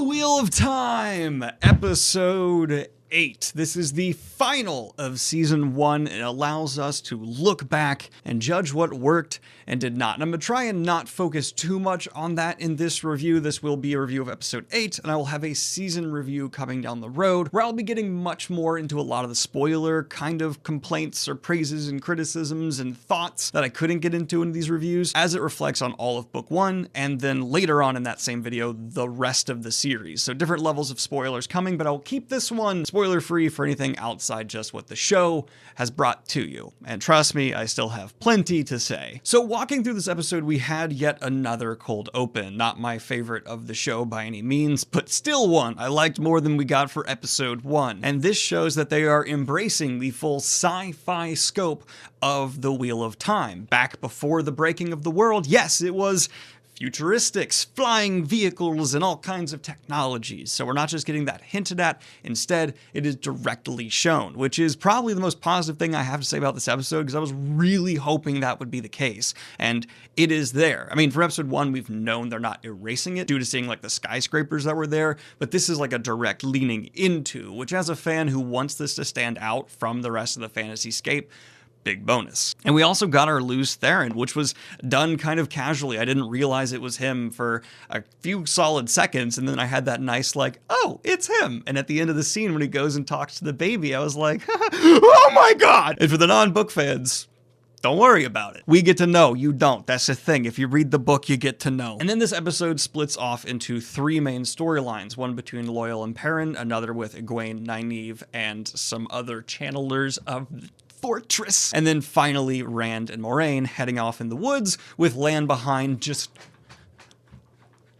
The Wheel of Time, episode 8. This is the final of season 1. It allows us to look back and judge what worked and did not. And I'm going to try and not focus too much on that in this review. This will be a review of episode 8, and I will have a season review coming down the road where I'll be getting much more into a lot of the spoiler kind of complaints or praises and criticisms and thoughts that I couldn't get into in these reviews as it reflects on all of book 1, and then later on in that same video, the rest of the series. So different levels of spoilers coming, but I'll keep this one spoiler-free for anything outside just what the show has brought to you. And trust me, I still have plenty to say. So walking through this episode, we had yet another cold open. Not my favorite of the show by any means, but still one I liked more than we got for episode 1. And this shows that they are embracing the full sci-fi scope of the Wheel of Time. Back before the breaking of the world, yes, it was futuristics, flying vehicles, and all kinds of technologies. So we're not just getting that hinted at, instead it is directly shown, which is probably the most positive thing I have to say about this episode, because I was really hoping that would be the case, and it is there. I mean, for episode 1, we've known they're not erasing it due to seeing like the skyscrapers that were there, but this is like a direct leaning into, which as a fan who wants this to stand out from the rest of the fantasy scape, big bonus. And we also got our loose Theron, which was done kind of casually. I didn't realize it was him for a few solid seconds, and then I had that nice like, oh, it's him. And at the end of the scene when he goes and talks to the baby, I was like, oh my god! And for the non-book fans, don't worry about it. We get to know, you don't. That's the thing. If you read the book, you get to know. And then this episode splits off into 3 main storylines, one between Loial and Perrin, another with Egwene, Nynaeve, and some other channelers of the fortress. And then finally, Rand and Moiraine heading off in the woods with Lan behind, just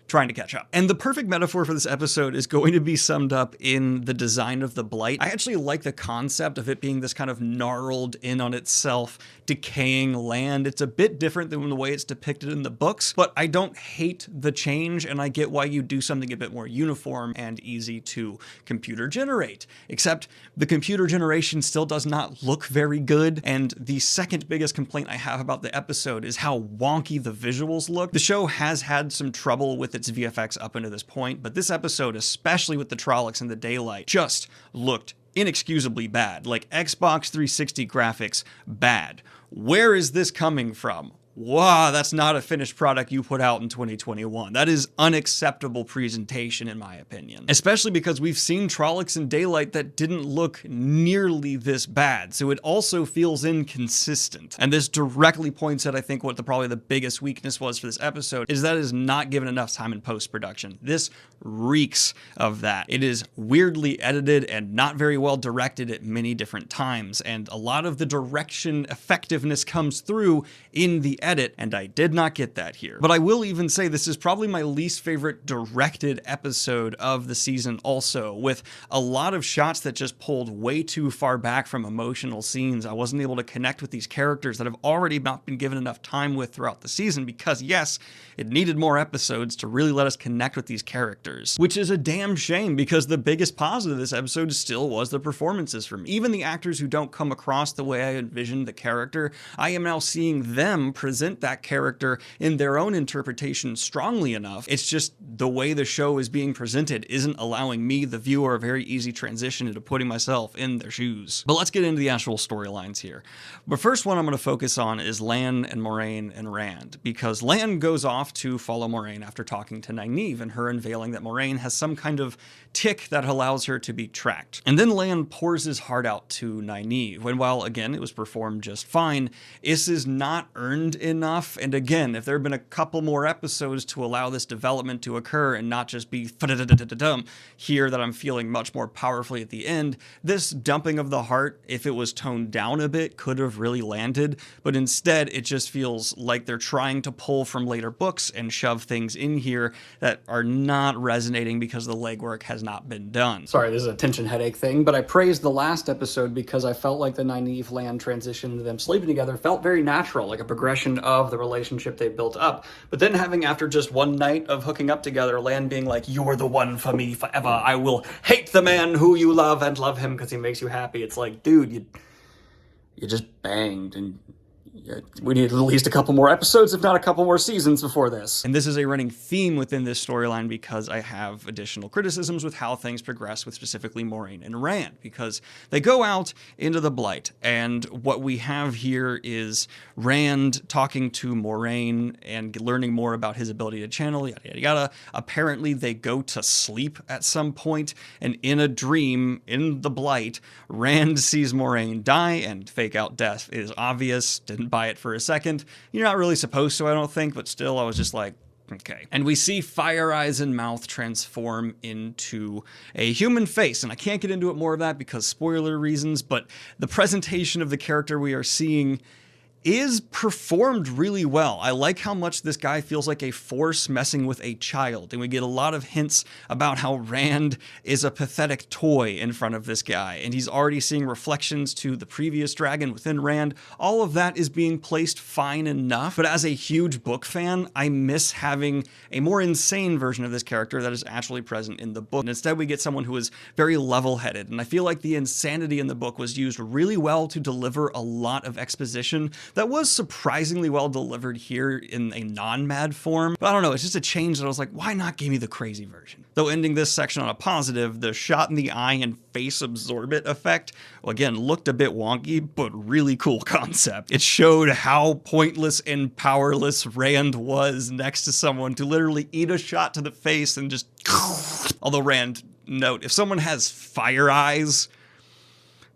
trying to catch up. And the perfect metaphor for this episode is going to be summed up in the design of the blight. I actually like the concept of it being this kind of gnarled in on itself, decaying land. It's a bit different than the way it's depicted in the books, but I don't hate the change, and I get why you do something a bit more uniform and easy to computer generate. Except the computer generation still does not look very good, and the second biggest complaint I have about the episode is how wonky the visuals look. The show has had some trouble with its VFX up until this point, but this episode, especially with the Trollocs and the daylight, just looked inexcusably bad. Like Xbox 360 graphics, bad. Where is this coming from? Wow, that's not a finished product you put out in 2021. That is unacceptable presentation, in my opinion. Especially because we've seen Trollocs in daylight that didn't look nearly this bad, so it also feels inconsistent. And this directly points at, I think, what probably the biggest weakness was for this episode, is that it is not given enough time in post-production. This reeks of that. It is weirdly edited and not very well directed at many different times, and a lot of the direction effectiveness comes through in the edit, and I did not get that here. But I will even say this is probably my least favorite directed episode of the season also, with a lot of shots that just pulled way too far back from emotional scenes. I wasn't able to connect with these characters that have already not been given enough time with throughout the season, because yes, it needed more episodes to really let us connect with these characters, which is a damn shame, because the biggest positive of this episode still was the performances for me. Even the actors who don't come across the way I envisioned the character, I am now seeing them present that character in their own interpretation strongly enough. It's just the way the show is being presented isn't allowing me, the viewer, a very easy transition into putting myself in their shoes. But let's get into the actual storylines here. The first one I'm going to focus on is Lan and Moiraine and Rand, because Lan goes off to follow Moiraine after talking to Nynaeve and her unveiling that Moiraine has some kind of tick that allows her to be tracked. And then Lan pours his heart out to Nynaeve, when while again it was performed just fine, this is not earned enough. And again, if there had been a couple more episodes to allow this development to occur and not just be here that I'm feeling much more powerfully at the end, this dumping of the heart, if it was toned down a bit, could have really landed, but instead it just feels like they're trying to pull from later books and shove things in here that are not resonating because the legwork has not been done. Sorry, this is a tension headache thing, but I praised the last episode because I felt like the Nynaeve Lan transition to them sleeping together felt very natural, like a progression of the relationship they built up. But then having, after just one night of hooking up together, Lan being like, you're the one for me forever, I will hate the man who you love and love him because he makes you happy. It's like, dude, you just banged and we need at least a couple more episodes, if not a couple more seasons before this. And this is a running theme within this storyline because I have additional criticisms with how things progress with specifically Moiraine and Rand, because they go out into the Blight, and what we have here is Rand talking to Moiraine and learning more about his ability to channel, yada yada yada. Apparently they go to sleep at some point, and in a dream in the Blight, Rand sees Moiraine die, and fake out death is obvious. Didn't buy it for a second. You're not really supposed to, I don't think, but still I was just like, okay. And we see Fire Eyes and Mouth transform into a human face, and I can't get into it more of that because spoiler reasons, but the presentation of the character we are seeing is performed really well. I like how much this guy feels like a force messing with a child, and we get a lot of hints about how Rand is a pathetic toy in front of this guy, and he's already seeing reflections to the previous dragon within Rand. All of that is being placed fine enough, but as a huge book fan, I miss having a more insane version of this character that is actually present in the book. And instead we get someone who is very level-headed, and I feel like the insanity in the book was used really well to deliver a lot of exposition that was surprisingly well delivered here in a non-mad form. But I don't know, it's just a change that I was like, why not give me the crazy version? Though ending this section on a positive, the shot in the eye and face absorb it effect, well, again, looked a bit wonky, but really cool concept. It showed how pointless and powerless Rand was next to someone to literally eat a shot to the face and just... Although Rand, note, if someone has fire eyes,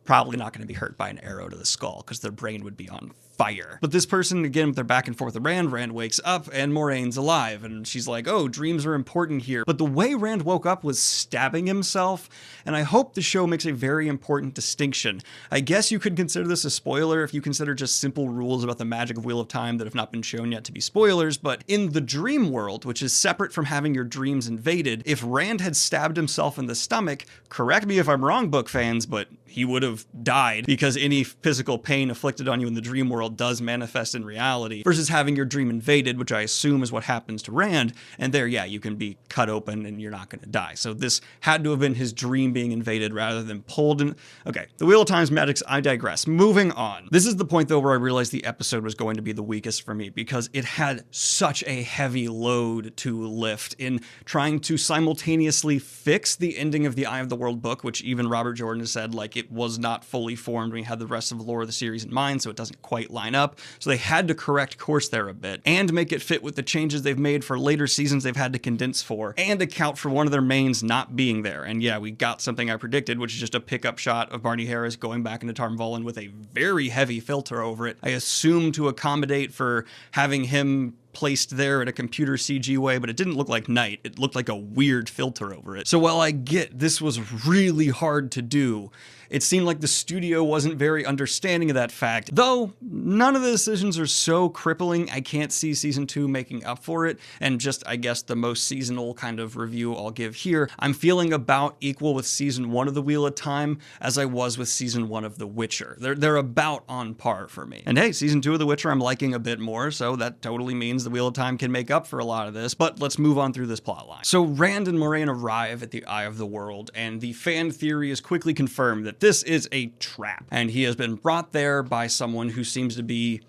probably not going to be hurt by an arrow to the skull because their brain would be on fire. But this person, again, with their back and forth with Rand wakes up and Moraine's alive, and she's like, oh, dreams are important here. But the way Rand woke up was stabbing himself, and I hope the show makes a very important distinction. I guess you could consider this a spoiler if you consider just simple rules about the magic of Wheel of Time that have not been shown yet to be spoilers, but in the dream world, which is separate from having your dreams invaded, if Rand had stabbed himself in the stomach, correct me if I'm wrong, book fans, but he would have died because any physical pain inflicted on you in the dream world does manifest in reality, versus having your dream invaded, which I assume is what happens to Rand, and there, yeah, you can be cut open and you're not going to die. So this had to have been his dream being invaded rather than pulled in. Okay, the Wheel of Time's magics, I digress. Moving on. This is the point, though, where I realized the episode was going to be the weakest for me because it had such a heavy load to lift in trying to simultaneously fix the ending of the Eye of the World book, which even Robert Jordan has said, like, it was not fully formed when we had the rest of the lore of the series in mind, so it doesn't quite line up. So they had to correct course there a bit and make it fit with the changes they've made for later seasons they've had to condense for and account for one of their mains not being there. And yeah, we got something I predicted, which is just a pickup shot of Barney Harris going back into Tarmvallen with a very heavy filter over it. I assume to accommodate for having him placed there in a computer CG way, but it didn't look like night. It looked like a weird filter over it. So while I get this was really hard to do, it seemed like the studio wasn't very understanding of that fact. Though none of the decisions are so crippling, I can't see season 2 making up for it. And just, I guess, the most seasonal kind of review I'll give here, I'm feeling about equal with season 1 of The Wheel of Time as I was with season 1 of The Witcher. They're about on par for me. And hey, season 2 of The Witcher I'm liking a bit more, so that totally means The Wheel of Time can make up for a lot of this. But let's move on through this plotline. So Rand and Moiraine arrive at the Eye of the World, and the fan theory is quickly confirmed that this is a trap, and he has been brought there by someone who seems to be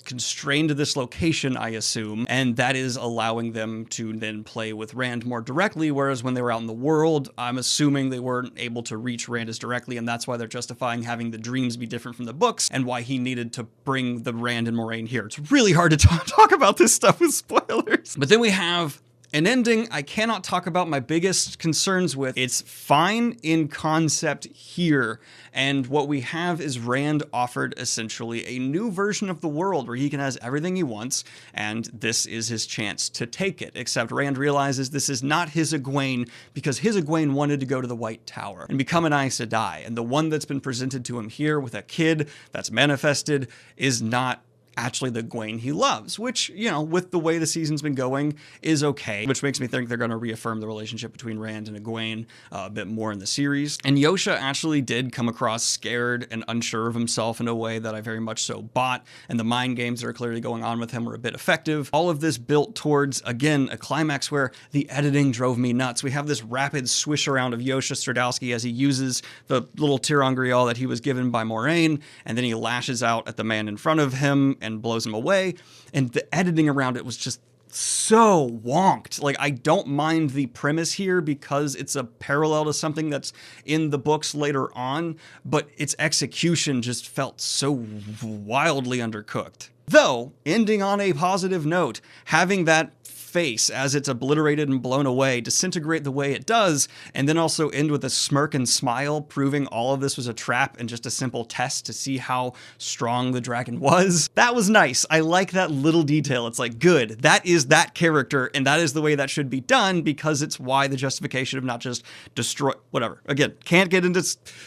constrained to this location, I assume, and that is allowing them to then play with Rand more directly, whereas when they were out in the world, I'm assuming they weren't able to reach Rand as directly, and that's why they're justifying having the dreams be different from the books, and why he needed to bring the Rand and Moiraine here. It's really hard to talk about this stuff with spoilers. But then we have an ending I cannot talk about my biggest concerns with. It's fine in concept here, and what we have is Rand offered essentially a new version of the world where he can have everything he wants, and this is his chance to take it. Except Rand realizes this is not his Egwene, because his Egwene wanted to go to the White Tower and become an Aes Sedai, and the one that's been presented to him here with a kid that's manifested is not actually the Egwene he loves, which, you know, with the way the season's been going, is okay, which makes me think they're going to reaffirm the relationship between Rand and Egwene a bit more in the series. And Yosha actually did come across scared and unsure of himself in a way that I very much so bought, and the mind games that are clearly going on with him were a bit effective. All of this built towards, again, a climax where the editing drove me nuts. We have this rapid swish around of Yosha Stradowski as he uses the little tirangrial that he was given by Moiraine, and then he lashes out at the man in front of him, and blows him away. And the editing around it was just so wonked. Like, I don't mind the premise here because it's a parallel to something that's in the books later on, but its execution just felt so wildly undercooked. Though, ending on a positive note, having that face as it's obliterated and blown away disintegrate the way it does, and then also end with a smirk and smile, proving all of this was a trap and just a simple test to see how strong the dragon was. That was nice. I like that little detail. It's like, good, that is that character, and that is the way that should be done, because it's why the justification of not just destroy, whatever. Again, can't get into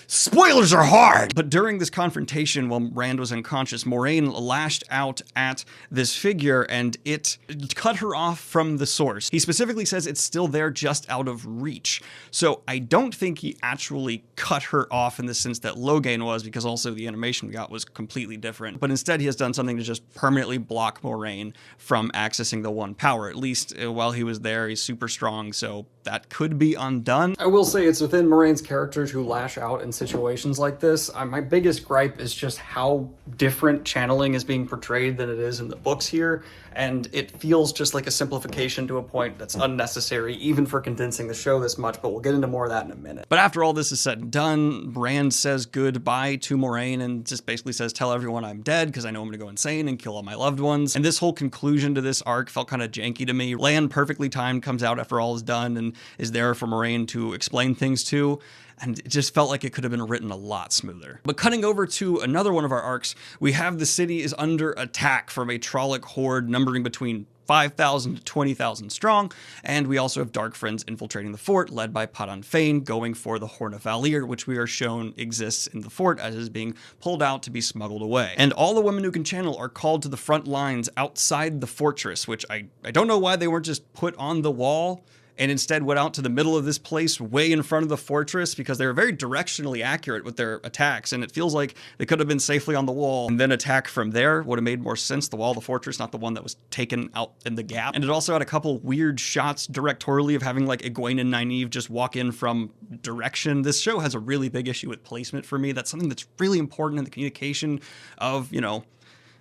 spoilers are hard! But during this confrontation, while Rand was unconscious, Moiraine lashed out at this figure, and it cut her off from the source. He specifically says it's still there, just out of reach. So I don't think he actually cut her off in the sense that Logain was, because also the animation we got was completely different. But instead he has done something to just permanently block Moiraine from accessing the one power. At least while he was there, he's super strong, so that could be undone. I will say it's within Moiraine's character to lash out in situations like this. My biggest gripe is just how different channeling is being portrayed than it is in the books here, and it feels just like a simplification to a point that's unnecessary, even for condensing the show this much, but we'll get into more of that in a minute. But after all this is said and done, Rand says goodbye to Moiraine and just basically says, tell everyone I'm dead because I know I'm gonna go insane and kill all my loved ones. And this whole conclusion to this arc felt kind of janky to me. Lan, perfectly timed, comes out after all is done and is there for Moiraine to explain things to. And it just felt like it could have been written a lot smoother. But cutting over to another one of our arcs, we have the city is under attack from a Trolloc horde numbering between 5,000 to 20,000 strong, and we also have Dark Friends infiltrating the fort, led by Padan Fain, going for the Horn of Valir, which we are shown exists in the fort as is being pulled out to be smuggled away. And all the women who can channel are called to the front lines outside the fortress, which I don't know why they weren't just put on the wall and instead went out to the middle of this place way in front of the fortress, because they were very directionally accurate with their attacks, and it feels like they could have been safely on the wall and then attack from there. Would have made more sense, the wall of the fortress, not the one that was taken out in the gap. And it also had a couple weird shots directorially of having like Egwene and Nynaeve just walk in from direction. This show has a really big issue with placement for me. That's something that's really important in the communication of, you know,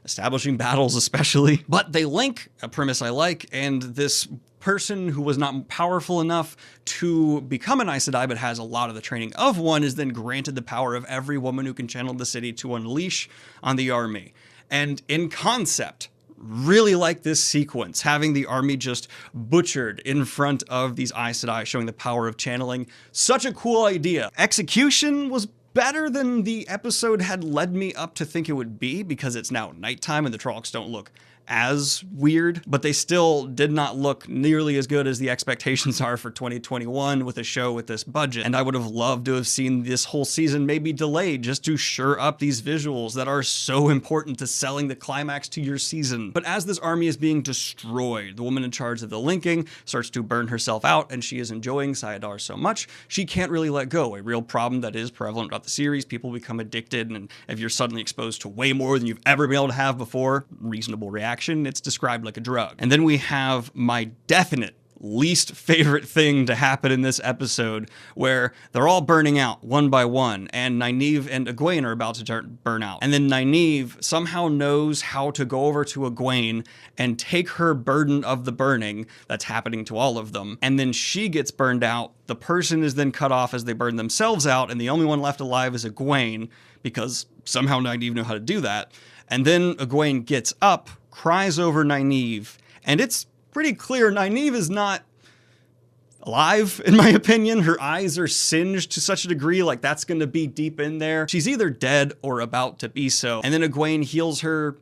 establishing battles especially. But they link, a premise I like, and this person who was not powerful enough to become an Aes Sedai but has a lot of the training of one is then granted the power of every woman who can channel the city to unleash on the army. And in concept, really like this sequence, having the army just butchered in front of these Aes Sedai, showing the power of channeling. Such a cool idea. Execution was better than the episode had led me up to think it would be, because it's now nighttime and the Trollocs don't look as weird, but they still did not look nearly as good as the expectations are for 2021 with a show with this budget. And I would have loved to have seen this whole season maybe delayed just to shore up these visuals that are so important to selling the climax to your season. But as this army is being destroyed, the woman in charge of the linking starts to burn herself out, and she is enjoying Sayadar so much she can't really let go. A real problem that is prevalent throughout the series. People become addicted, and if you're suddenly exposed to way more than you've ever been able to have before, reasonable reaction, it's described like a drug. And then we have my definite least favorite thing to happen in this episode, where they're all burning out one by one, and Nynaeve and Egwene are about to burn out. And then Nynaeve somehow knows how to go over to Egwene and take her burden of the burning that's happening to all of them. And then she gets burned out. The person is then cut off as they burn themselves out, and the only one left alive is Egwene, because somehow Nynaeve knew how to do that. And then Egwene gets up, cries over Nynaeve, and it's pretty clear Nynaeve is not alive, in my opinion. Her eyes are singed to such a degree, like that's going to be deep in there. She's either dead or about to be so. And then Egwene heals her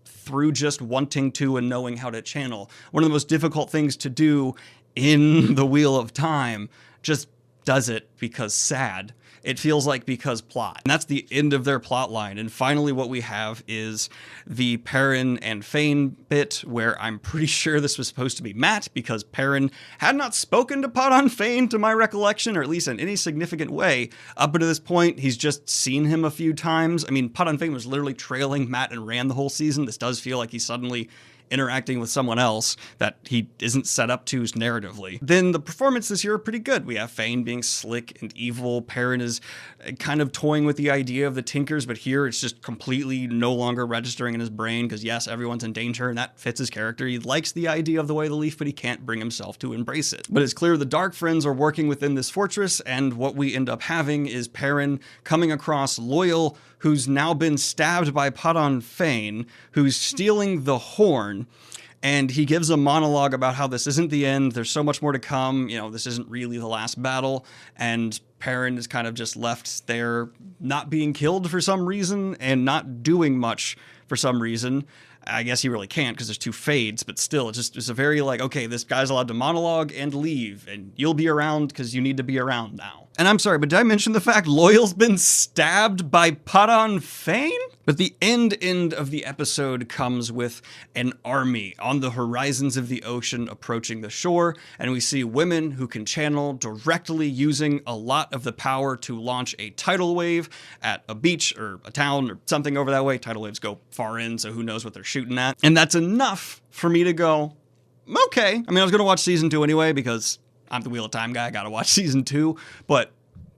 through just wanting to and knowing how to channel. One of the most difficult things to do in the Wheel of Time, just does it because sad. It feels like because plot. And that's the end of their plot line. And finally what we have is the Perrin and Fain bit, where I'm pretty sure this was supposed to be Matt, because Perrin had not spoken to Padan Fain to my recollection, or at least in any significant way. Up until this point, he's just seen him a few times. I mean, Padan Fain was literally trailing Matt and Rand the whole season. This does feel like he's suddenly interacting with someone else that he isn't set up to narratively. Then the performances here are pretty good. We have Fane being slick and evil. Perrin is kind of toying with the idea of the Tinkers, but here it's just completely no longer registering in his brain because yes, everyone's in danger and that fits his character. He likes the idea of the Way of the Leaf, but he can't bring himself to embrace it. But it's clear the Dark Friends are working within this fortress, and what we end up having is Perrin coming across Loyal, who's now been stabbed by Padon Fane, who's stealing the horn. And he gives a monologue about how this isn't the end. There's so much more to come. You know, this isn't really the last battle. And Perrin is kind of just left there not being killed for some reason and not doing much for some reason. I guess he really can't because there's two fades, but still, it's a very like, okay, this guy's allowed to monologue and leave, and you'll be around because you need to be around now. And I'm sorry, but did I mention the fact Loyal's been stabbed by Padon Fane? But the end of the episode comes with an army on the horizons of the ocean approaching the shore, and we see women who can channel directly using a lot of the power to launch a tidal wave at a beach or a town or something over that way. Tidal waves go far in, so who knows what they're shooting at. And that's enough for me to go, okay. I mean, I was going to watch season 2 anyway because I'm the Wheel of Time guy. I got to watch season 2, but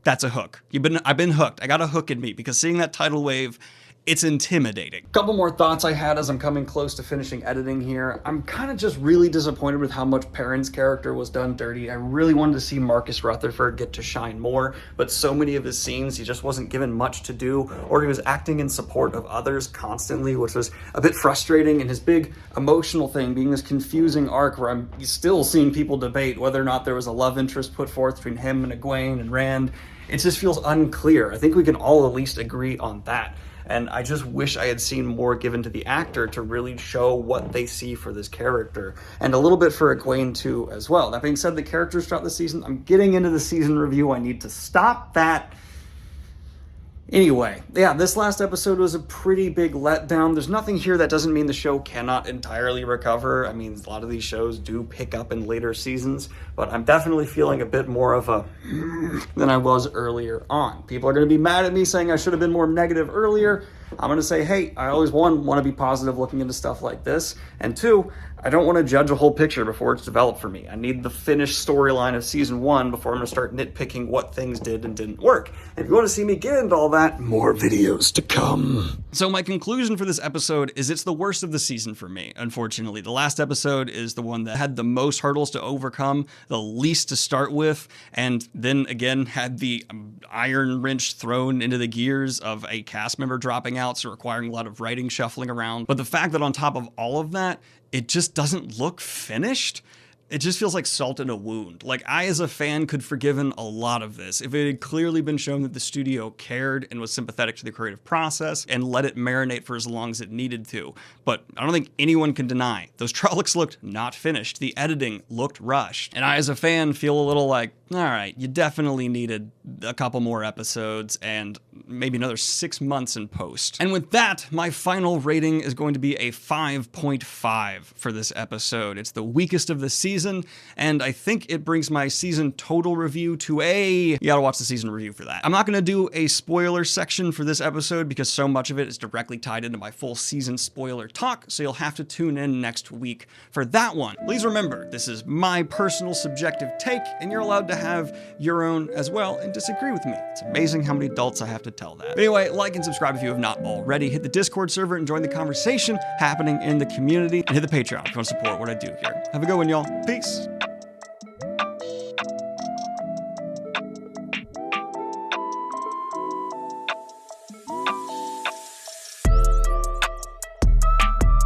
that's a hook. I've been hooked. I got a hook in me because seeing that tidal wave, it's intimidating. Couple more thoughts I had as I'm coming close to finishing editing here. I'm kind of just really disappointed with how much Perrin's character was done dirty. I really wanted to see Marcus Rutherford get to shine more, but so many of his scenes, he just wasn't given much to do, or he was acting in support of others constantly, which was a bit frustrating. And his big emotional thing being this confusing arc where I'm still seeing people debate whether or not there was a love interest put forth between him and Egwene and Rand. It just feels unclear. I think we can all at least agree on that. And I just wish I had seen more given to the actor to really show what they see for this character. And a little bit for Egwene too as well. That being said, the characters throughout the season, I'm getting into the season review. I need to stop that. Anyway, yeah, this last episode was a pretty big letdown. There's nothing here that doesn't mean the show cannot entirely recover. I mean, a lot of these shows do pick up in later seasons, but I'm definitely feeling a bit more of a than I was earlier on. People are going to be mad at me saying I should have been more negative earlier. I'm going to say, hey, I always, one, want to be positive looking into stuff like this, and two, I don't want to judge a whole picture before it's developed for me. I need the finished storyline of season 1 before I'm going to start nitpicking what things did and didn't work. And if you want to see me get into all that, more videos to come. So my conclusion for this episode is it's the worst of the season for me, unfortunately. The last episode is the one that had the most hurdles to overcome, the least to start with, and then again had the iron wrench thrown into the gears of a cast member dropping out, so requiring a lot of writing shuffling around. But the fact that on top of all of that, it just doesn't look finished. It just feels like salt in a wound. Like, I as a fan could forgiven a lot of this if it had clearly been shown that the studio cared and was sympathetic to the creative process and let it marinate for as long as it needed to. But I don't think anyone can deny those Trollocs looked not finished. The editing looked rushed. And I as a fan feel a little like, all right, you definitely needed a couple more episodes and maybe another 6 months in post. And with that, my final rating is going to be a 5.5 for this episode. It's the weakest of the season, and I think it brings my season total review to a... You gotta watch the season review for that. I'm not gonna do a spoiler section for this episode because so much of it is directly tied into my full season spoiler talk, so you'll have to tune in next week for that one. Please remember, this is my personal subjective take, and you're allowed to have your own as well and disagree with me. It's amazing how many adults I have to tell that. But anyway, like and subscribe if you have not already. Hit the Discord server and join the conversation happening in the community, and hit the Patreon if you want to support what I do here. Have a good one, y'all. Peace.